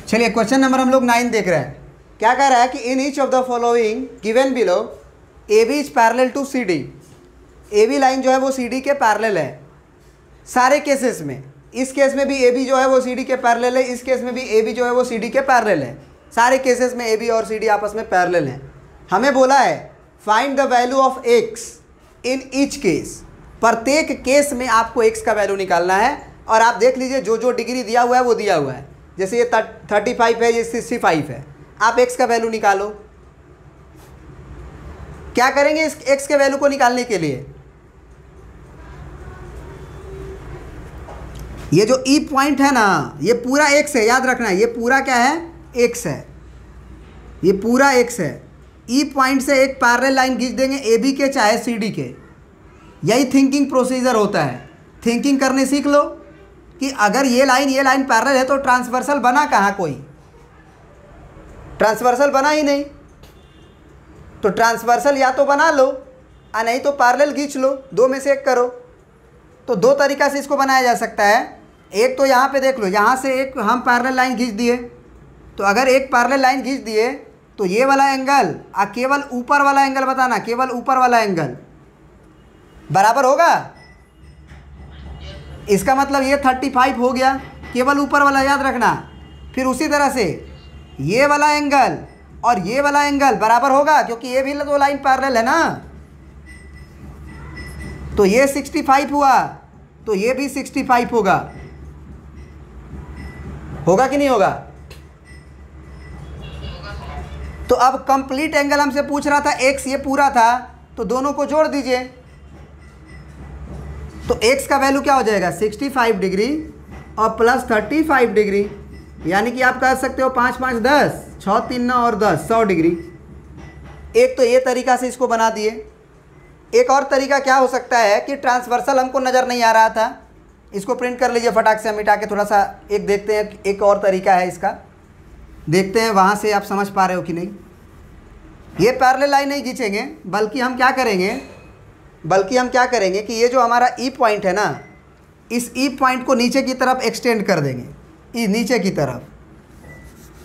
चलिए question number हम लोग 9 देख रहे हैं। क्या कह रहा है कि in each of the following given below A B is parallel to C D. A B line जो है वो सी डी के पैरेलल है सारे केसेस में। इस केस में भी ए बी जो है वो सी डी के पैरेलल है, इस केस में भी ए बी जो है वो सी डी के पैरेलल है। सारे केसेस में ए बी और सी डी आपस में पैरेलल हैं। हमें बोला है find the value of x in each case. प्रत्येक केस में आपको एक्स का वैल्यू निकालना है। और आप देख लीजिए जो जो डिग्री दिया हुआ है वो दिया हुआ है। जैसे ये 35 है, ये 65 है। आप एक्स का वैल्यू निकालो। क्या करेंगे इस एक्स के वैल्यू को निकालने के लिए? ये जो ई पॉइंट है ना, ये पूरा एक्स है, याद रखना। ये पूरा क्या है? एक्स है। ये पूरा एक्स है। ई पॉइंट से एक पैरेलल लाइन खींच देंगे ए बी के चाहे सी डी के। यही थिंकिंग प्रोसीजर होता है। थिंकिंग करने सीख लो कि अगर ये लाइन पैरेलल है तो ट्रांसवर्सल बना कहाँ? कोई ट्रांसवर्सल बना ही नहीं। तो ट्रांसवर्सल या तो बना लो या नहीं तो पैरेलल खींच लो। दो में से एक करो। तो दो तरीक़ा से इसको बनाया जा सकता है। एक तो यहाँ पे देख लो, यहाँ से एक हम पैरेलल लाइन खींच दिए। तो अगर एक पैरेलल लाइन खींच दिए तो ये वाला एंगल केवल ऊपर वाला एंगल बताना, केवल ऊपर वाला एंगल बराबर होगा। इसका मतलब ये 35 हो गया, केवल ऊपर वाला, याद रखना। फिर उसी तरह से ये वाला एंगल और ये वाला एंगल बराबर होगा, क्योंकि ये भी दो लाइन पैरेलल है ना। तो ये 65 हुआ तो ये भी 65 होगा। होगा कि नहीं होगा? तो अब कंप्लीट एंगल हमसे पूछ रहा था, एक्स ये पूरा था, तो दोनों को जोड़ दीजिए। तो x का वैल्यू क्या हो जाएगा? 65 डिग्री और प्लस 35 डिग्री, यानी कि आप कह सकते हो 5 5 10, 6 3 9 और 10, 100 डिग्री। एक तो ये तरीका से इसको बना दिए। एक और तरीका क्या हो सकता है कि ट्रांसवर्सल हमको नज़र नहीं आ रहा था, इसको प्रिंट कर लीजिए फटाक से मिटा के। थोड़ा सा एक देखते हैं, एक और तरीका है इसका, देखते हैं वहाँ से आप समझ पा रहे हो कि नहीं। ये पैरेलल लाइन नहीं खींचेंगे, बल्कि हम क्या करेंगे कि ये जो हमारा ई पॉइंट है ना, इस ई पॉइंट को नीचे की तरफ एक्सटेंड कर देंगे। नीचे की तरफ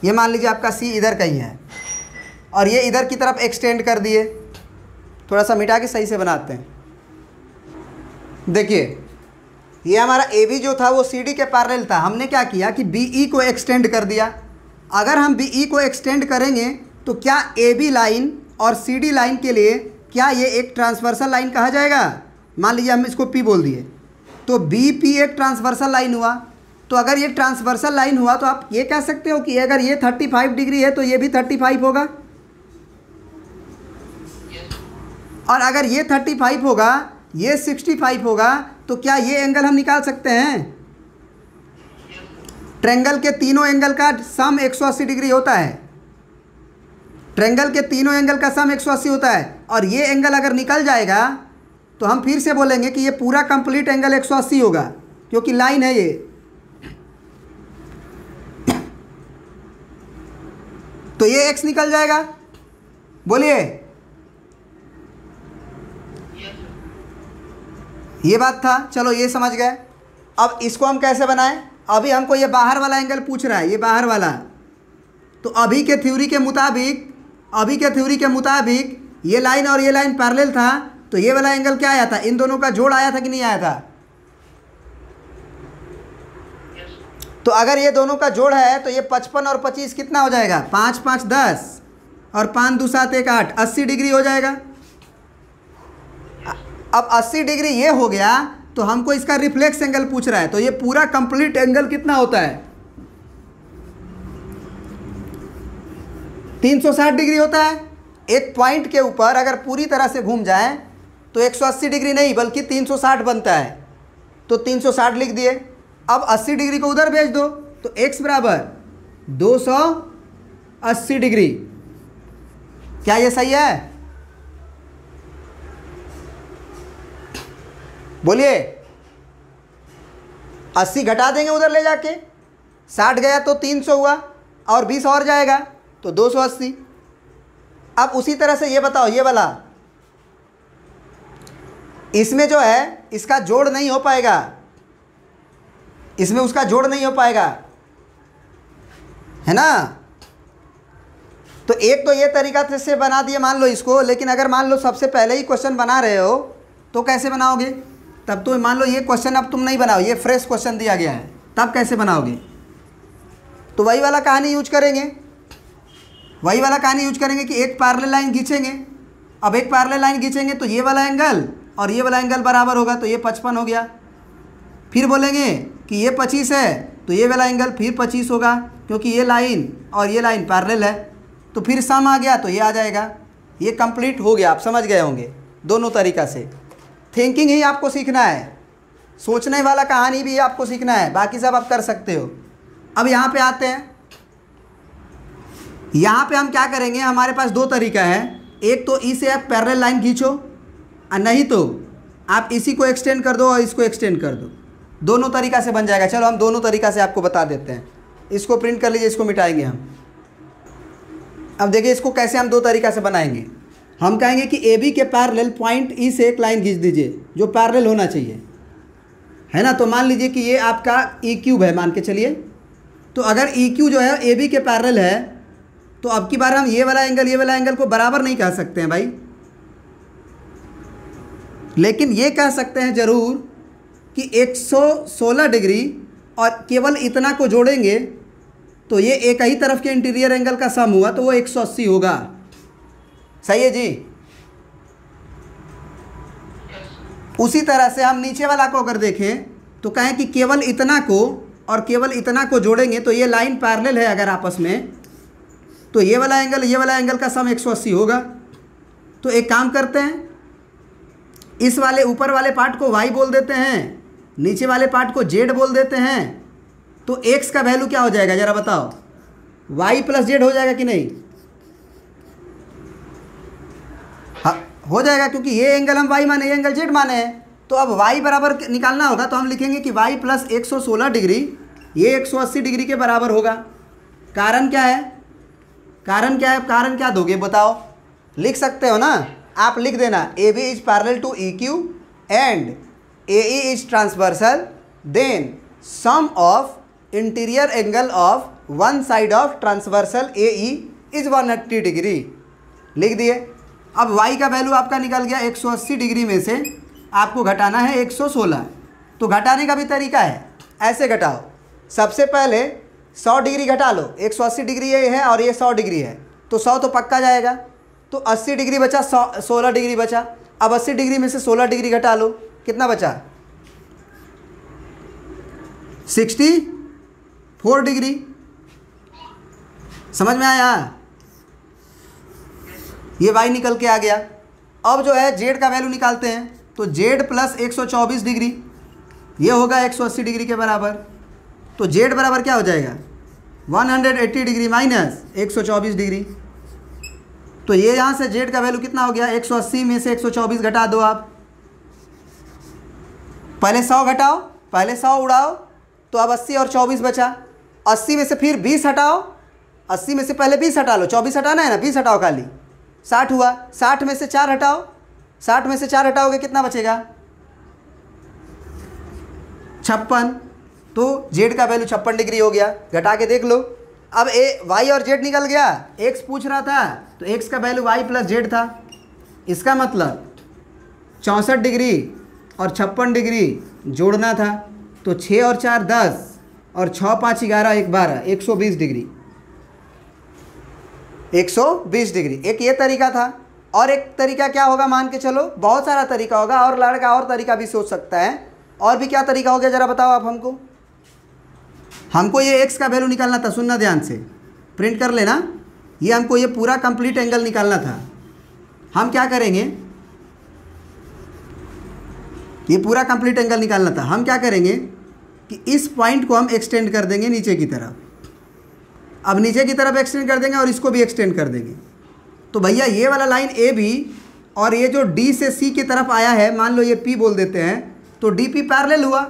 ये मान लीजिए आपका सी इधर कहीं है और ये इधर की तरफ एक्सटेंड कर दिए। थोड़ा सा मिटा के सही से बनाते हैं। देखिए ये हमारा ए बी जो था वो सी डी के पैरेलल था। हमने क्या किया कि बी ई को एक्सटेंड कर दिया। अगर हम बी ई को एक्सटेंड करेंगे तो क्या ए बी लाइन और सी डी लाइन के लिए क्या ये एक ट्रांसवर्सल लाइन कहा जाएगा? मान लीजिए हम इसको P बोल दिए, तो बी पी एक ट्रांसवर्सल लाइन हुआ। तो अगर ये ट्रांसवर्सल लाइन हुआ तो आप ये कह सकते हो कि अगर ये 35 डिग्री है तो ये भी 35 होगा। और अगर ये 35 होगा, ये 65 होगा, तो क्या ये एंगल हम निकाल सकते हैं? ट्रायंगल के तीनों एंगल का सम 180 डिग्री होता है। ट्रायंगल के तीनों एंगल का सम 180 होता है। और ये एंगल अगर निकल जाएगा तो हम फिर से बोलेंगे कि ये पूरा कंप्लीट एंगल 180 होगा, क्योंकि लाइन है ये। तो ये x निकल जाएगा। बोलिए, ये बात था। चलो ये समझ गए। अब इसको हम कैसे बनाएं? अभी हमको ये बाहर वाला एंगल पूछ रहा है, ये बाहर वाला। तो अभी के थ्योरी के मुताबिक ये लाइन और ये लाइन पैरेलल था, तो ये वाला एंगल क्या आया था? इन दोनों का जोड़ आया था कि नहीं आया था? तो अगर ये दोनों का जोड़ है तो ये 55 और 25 कितना हो जाएगा? 5 5 10 और 5 2 7 1 8, 80 डिग्री हो जाएगा। अब 80 डिग्री ये हो गया तो हमको इसका रिफ्लेक्स एंगल पूछ रहा है। तो ये पूरा कंप्लीट एंगल कितना होता है? 360 डिग्री होता है। एक पॉइंट के ऊपर अगर पूरी तरह से घूम जाए तो 180 डिग्री नहीं बल्कि 360 बनता है। तो 360 लिख दिए। अब 80 डिग्री को उधर भेज दो तो x बराबर 280 डिग्री। क्या ये सही है? बोलिए। 80 घटा देंगे उधर ले जाके, 60 गया तो 300 हुआ और 20 और जाएगा तो 280। अब उसी तरह से ये बताओ, ये वाला इसमें जो है इसका जोड़ नहीं हो पाएगा, इसमें उसका जोड़ नहीं हो पाएगा। है ना। तो एक तो ये तरीका से बना दिए मान लो इसको, लेकिन अगर मान लो सबसे पहले ही क्वेश्चन बना रहे हो तो कैसे बनाओगे? तब तो मान लो ये क्वेश्चन अब तुम नहीं बनाओ, ये फ्रेश क्वेश्चन दिया गया है, तब कैसे बनाओगे? तो वही वाला कहानी यूज करेंगे, वही वाला कहानी यूज करेंगे कि एक पैरेलल लाइन खींचेंगे। अब एक पैरेलल लाइन खींचेंगे तो ये वाला एंगल और ये वाला एंगल बराबर होगा, तो ये 55 हो गया। फिर बोलेंगे कि ये 25 है तो ये वाला एंगल फिर 25 होगा, क्योंकि ये लाइन और ये लाइन पैरेलल है। तो फिर सम आ गया तो ये आ जाएगा। ये कंप्लीट हो गया, आप समझ गए होंगे दोनों तरीक़ा से। थिंकिंग ही आपको सीखना है, सोचने वाला कहानी भी आपको सीखना है, बाकी सब आप कर सकते हो। अब यहाँ पे आते हैं, यहाँ पे हम क्या करेंगे, हमारे पास दो तरीका है। एक तो इसे आप पैरेलल लाइन खींचो और नहीं तो आप इसी को एक्सटेंड कर दो और इसको एक्सटेंड कर दो, दोनों तरीका से बन जाएगा। चलो हम दोनों तरीका से आपको बता देते हैं। इसको प्रिंट कर लीजिए, इसको मिटाएंगे हम। अब देखिए इसको कैसे हम दो तरीका से बनाएंगे। हम कहेंगे कि ए बी के पैरेलल पॉइंट ई से एक लाइन खींच दीजिए जो पैरेलल होना चाहिए, है ना। तो मान लीजिए कि ये आपका ई क्यूब है, मान के चलिए। तो अगर ई क्यू जो है ए बी के पैरेलल है तो अब की बार हम ये वाला एंगल को बराबर नहीं कह सकते हैं भाई, लेकिन ये कह सकते हैं ज़रूर कि 116 डिग्री और केवल इतना को जोड़ेंगे तो ये एक ही तरफ के इंटीरियर एंगल का सम हुआ तो वो 180 होगा। सही है जी। उसी तरह से हम नीचे वाला को अगर देखें तो कहें कि केवल इतना को और केवल इतना को जोड़ेंगे तो ये लाइन पैरेलल है अगर आपस में, तो ये वाला एंगल का सम 180 होगा। तो एक काम करते हैं, इस वाले ऊपर वाले पार्ट को y बोल देते हैं, नीचे वाले पार्ट को z बोल देते हैं। तो x का वैल्यू क्या हो जाएगा ज़रा बताओ? y प्लस z हो जाएगा कि नहीं? हाँ हो जाएगा, क्योंकि ये एंगल हम y माने, ये एंगल z माने हैं। तो अब y बराबर निकालना होगा तो हम लिखेंगे कि y प्लस 116 डिग्री ये 180 डिग्री के बराबर होगा। कारण क्या है? कारण क्या है? कारण क्या दोगे बताओ? लिख सकते हो ना, आप लिख देना A B is parallel to E Q and A E is transversal, then sum of interior angle of one side of transversal A E is 180 degree. लिख दिए। अब y का वैल्यू आपका निकल गया 180 डिग्री में से आपको घटाना है 116। तो घटाने का भी तरीका है, ऐसे घटाओ। सबसे पहले 100 डिग्री घटा लो, 180 डिग्री ये है और ये 100 डिग्री है, तो 100 तो पक्का जाएगा। तो 80 डिग्री बचा, 16 डिग्री बचा। अब 80 डिग्री में से 16 डिग्री घटा लो, कितना बचा? 64 डिग्री। समझ में आया? ये y निकल के आ गया। अब जो है z का वैल्यू निकालते हैं, तो z प्लस 124 डिग्री ये होगा 180 डिग्री के बराबर। तो z बराबर क्या हो जाएगा? 180 डिग्री माइनस 124 डिग्री। तो ये यहाँ से z का वैल्यू कितना हो गया? 180 में से 124 घटा दो आप। पहले 100 घटाओ, पहले 100 उड़ाओ, तो अब 80 और 24 बचा। 80 में से फिर 20 हटाओ, 80 में से पहले 20 हटा लो, 24 हटाना है ना, 20 हटाओ खाली, 60 हुआ। 60 में से 4 हटाओ, 60 में से 4 हटाओगे कितना बचेगा? 56। तो z का वैल्यू 56 डिग्री हो गया। घटा के देख लो। अब y और z निकल गया। x पूछ रहा था तो x का वैल्यू y प्लस z था। इसका मतलब 64 डिग्री और 56 डिग्री जोड़ना था। तो 6 और 4 10 और 6 5 11 1 12, 120 डिग्री, 120 डिग्री। एक ये तरीका था। और एक तरीका क्या होगा मान के चलो, बहुत सारा तरीका होगा, और लड़का और तरीका भी सोच सकता है। और भी क्या तरीका हो गया ज़रा बताओ आप हमको। हमको ये x का वैल्यू निकालना था, सुनना ध्यान से, प्रिंट कर लेना। ये हमको ये पूरा कंप्लीट एंगल निकालना था। हम क्या करेंगे, ये पूरा कंप्लीट एंगल निकालना था। हम क्या करेंगे कि इस पॉइंट को हम एक्सटेंड कर देंगे नीचे की तरफ। अब नीचे की तरफ एक्सटेंड कर देंगे और इसको भी एक्सटेंड कर देंगे। तो भैया ये वाला लाइन ए बी और ये जो डी से सी की तरफ आया है, मान लो ये पी बोल देते हैं, तो डी पी पैरेलल हुआ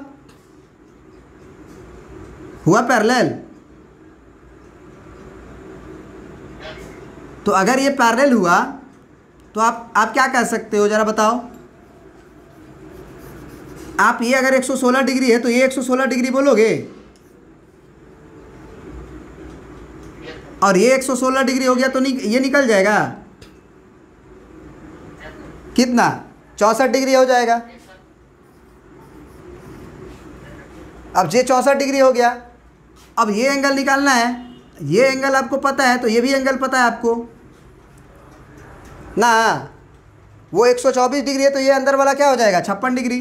पैरेलल। तो अगर ये पैरेलल हुआ तो आप क्या कह सकते हो ज़रा बताओ? आप ये अगर 116 डिग्री है तो ये 116 डिग्री बोलोगे? और ये 116 डिग्री हो गया तो ये निकल जाएगा कितना, 64 डिग्री हो जाएगा। अब ये 64 डिग्री हो गया। अब ये एंगल निकालना है, ये एंगल आपको पता है तो ये भी एंगल पता है आपको ना। वो 124 डिग्री है तो ये अंदर वाला क्या हो जाएगा, 56 डिग्री।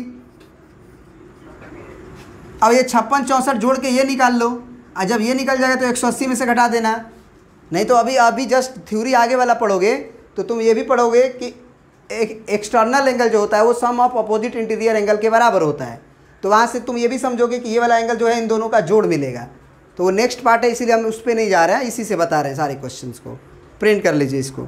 अब ये 56 64 जोड़ के ये निकाल लो, और जब ये निकल जाएगा तो 180 में से घटा देना। नहीं तो अभी जस्ट थ्योरी आगे वाला पढ़ोगे तो तुम ये भी पढ़ोगे कि एक एक्सटर्नल एंगल जो होता है वो सम ऑफ अपोजिट इंटीरियर एंगल के बराबर होता है। तो वहाँ से तुम ये भी समझोगे कि ये वाला एंगल जो है इन दोनों का जोड़ मिलेगा। तो वो नेक्स्ट पार्ट है, इसीलिए हम उस पर नहीं जा रहे हैं, इसी से बता रहे हैं सारे क्वेश्चंस को। प्रिंट कर लीजिए इसको।